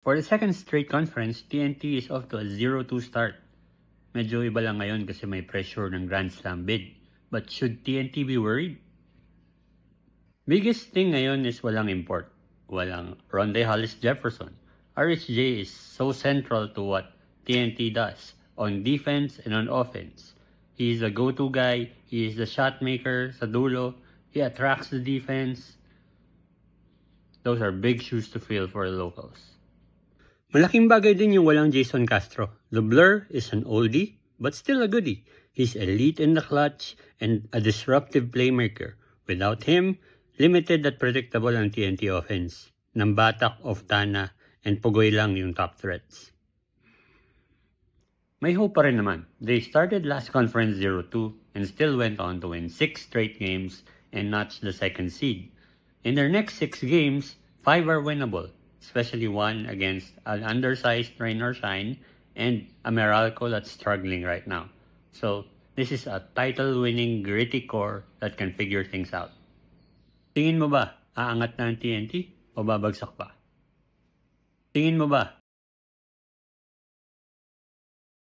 For the second straight conference, TNT is off to a 0-2 start. Medyo iba lang ngayon kasi may pressure ng Grand Slam bid. But should TNT be worried? Biggest thing ngayon is walang import. Walang Rondae Hollis Jefferson. RHJ is so central to what TNT does on defense and on offense. He is the go-to guy. He is the shot maker sa dulo. He attracts the defense. Those are big shoes to fill for the locals. Malaking bagay din yung walang Jason Castro. The Blur is an oldie, but still a goodie. He's elite in the clutch and a disruptive playmaker. Without him, limited at predictable ang TNT offense. Nambatak, Oftana, and Pugoy lang yung top threats. May hope pa rin naman. They started last conference 0-2 and still went on to win 6 straight games and notch the second seed. In their next 6 games, 5 are winnable. Especially one against an undersized Rain or Shine and a Meralco that's struggling right now. So, this is a title-winning gritty core that can figure things out. Tingin mo ba, aangat na ang TNT o babagsak pa? Tingin mo ba,